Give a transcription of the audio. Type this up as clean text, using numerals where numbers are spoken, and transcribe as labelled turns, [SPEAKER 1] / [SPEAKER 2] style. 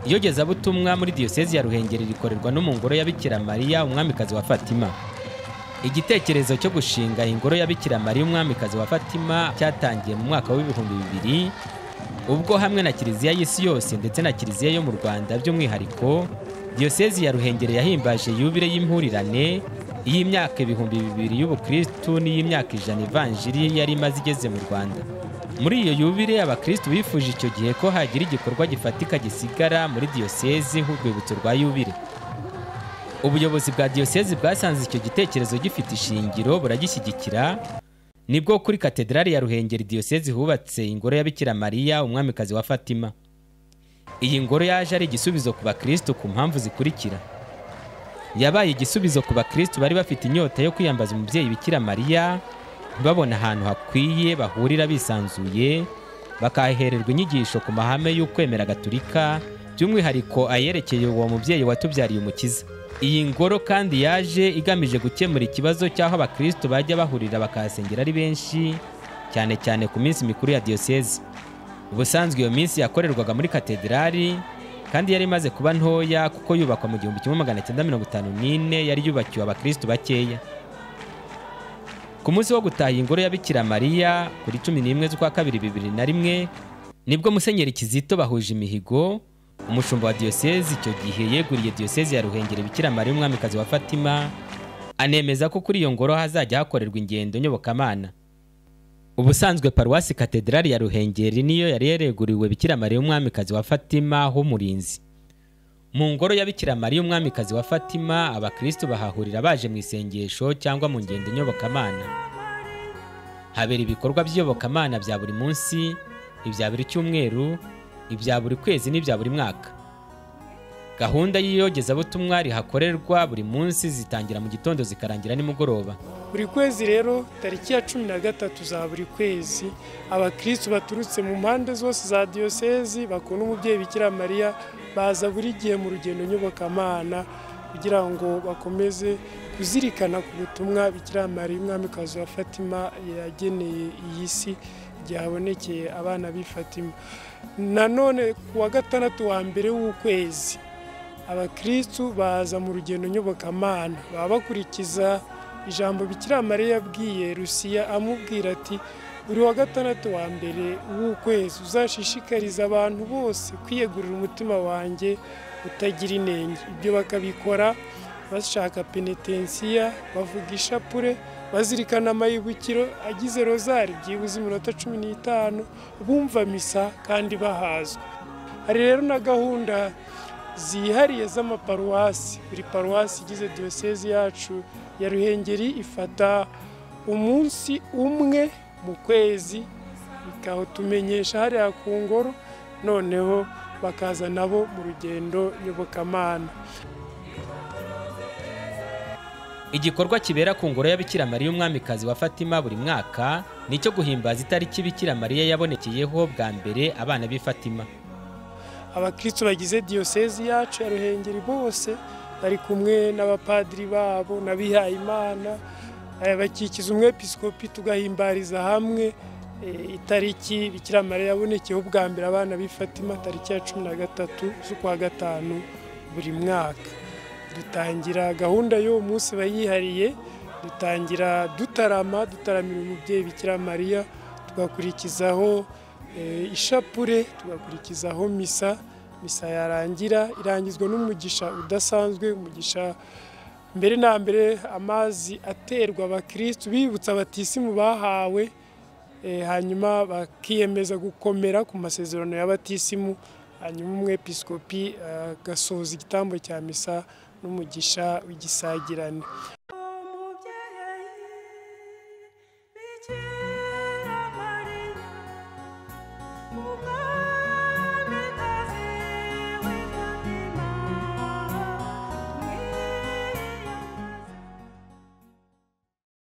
[SPEAKER 1] iyogezabutumwa muri Diyosezi ya Ruhengeri rikorerwa no mu ngoro ya Bikira Mariya Umwamikazi wa Fatima. Igitekerezo cyo gushinga ingoro ya Bikira Mariya Umwamikazi wa Fatima cyatangiye mu mwaka wa 2000, ubwo hamwe na Kiliziya y'isi yose ndetse na Kiliziya yo mu Rwanda by'umwihariko Diyosezi ya Ruhengeri yahimbaje yubile y'impurirane y'imyaka 2000 y'ubukristu n'iy'imyaka 100 evanjiri yari imaze igeze mu Rwanda. Muri iyo yubile abakristu bifuje icyo gihe ko hagira igikorwa gifatika gisigara muri Diyosezi nk'urwibutso rwa yubile. Ubuyobozi bwa Diyosezi bwasanze icyo gitekerezo gifite ishingiro buragishyigikira, nibwo kuri Katedrali ya Ruhengeri Diyosezi hubatse ingoro ya Bikira Mariya Umwamikazi wa Fatima. Iyi ngoro yaje ari igisubizo ku bakristo ku mpamvu zikurikira. Yabaye igisubizo ku bakristo bari bafite inyota yo kwiyambaza umubyeyi Bikira Mariya, babona ahantu hakwiye bahurira bisanzuye, bakahererwa inyigisho ku mahame y'ukwemera Gatolika, by'umwihariko ayerekeye uwo mubyeyi watubyariye umukiza. Iyi ngoro kandi yaje igamije gukemura ikibazo cy'aho abakristo bajya bahurira bakahasengera ari benshi, cyane cyane ku minsi mikuru ya Diyosezi. Ubusanzwe iyo minsi yakorerwaga muri katedrali kandi yari imaze kuba ntoya kuko yubakwa mu 1954 yari yubakiwe abakristo bakeya. Ku munsi wo gutaha ingoro ya Bikira Mariya kuri 11 z'ukwa 2001 nibwo Musenyeri Kizito bahuje imihigo, umushumba wa Diyosezi icyo gihe yeguriye Diyosezi ya Ruhengeri Bikira Mariya Umwamikazi wa Fatima, anemeza ko kuri iyo ngoro hazajya hakorerwa ingendo nyobokamana. Ubusanzwe paruwasi Katedrali ya Ruhengeri niyo yari yareguriwe Bikira Mariya Umwamikazi wa Fatima ho murinzi. Mu ngoro ya Bikira Mariya Umwamikazi wa Fatima abakristo bahahurira baje mu isengesho cyangwa mu ngendo nyobokamana. Habera ibikorwa by'iyobokamana bya buri munsi, ibya buri cyumweru, ibya buri kwezi n'ibya buri mwaka. Gahunda y'iyogezabutumwa rihakorerwa buri munsi zitangira mu gitondo zikarangira nimugoroba.
[SPEAKER 2] Buri kwezi rero tariki ya 13 za buri kwezi abakristo baturutse mu mpande zose za Diyosezi bakona umubyeyi Bikira Mariya baza buri gihe mu rugendo nyobokamana kugira ngo bakomeze kuzirikana ku butumwa Bikira Mariya Umwamikazi wa Fatima yageneye iyi si byabonekeye abana b'i Fatima. Nanone kuwa gatandatu wa mbere w'ukwezi abakristo baza mu rugendo nyobokamana baba bakurikiza ijambo Bikira Mariya yabwiye Rusiya amubwira ati buri wa gatandatu wa mbere w'ukwezi uzashishikariza abantu bose kwiyegurira umutima wanjye utagira inenge. Ibyo bakabikora bashaka penetensiya, bavuga ishapure, bazirikana amayibukiro agize rozari byibuze iminota 15, bumva misa kandi bahazwa. Hari rero na gahunda zihariye z'amaparuwasi. Buri paruwasi igize Diyosezi yacu ya Ruhengeri ifata umunsi umwe mu kwezi ikawutumenyesha hariya ku ngoro, noneho bakaza nabo mu rugendo nyobokamana.
[SPEAKER 1] Igikorwa kibera ku ngoro ya Bikira Mariya Umwamikazi wa Fatima buri mwaka nicyo guhimbaza itariki Bikira Mariya yabonekeyeho bwa mbere abana b'i Fatima.
[SPEAKER 2] Abakristo bagize Diyosezi yacu ya Ruhengeri bose bari kumwe n'abapadiri babo n'abihaye Imana, bakikiza umwepiskopi tugahimbariza hamwe itariki Bikira Mariya yabonekeyeho bwa mbere abana b'i Fatima tariki ya 13 z'ukwa 5 buri mwaka. Dutangira gahunda y'uwo munsi bayihariye, dutangira dutaramira umubyeyi Bikira Mariya, tugakurikizaho ishapure, tugakurikizaho misa yarangira irangizwa n'umugisha udasanzwe, umugisha mbere na mbere amazi aterwa abakristo bibutsa abatisimu bahawe, hanyuma bakiyemeza gukomera ku masezerano y'abatisimu, hanyuma umwepiskopi gasoza igitambo cya misa n'umugisha w'igisagirane.
[SPEAKER 3] Bikira Mariya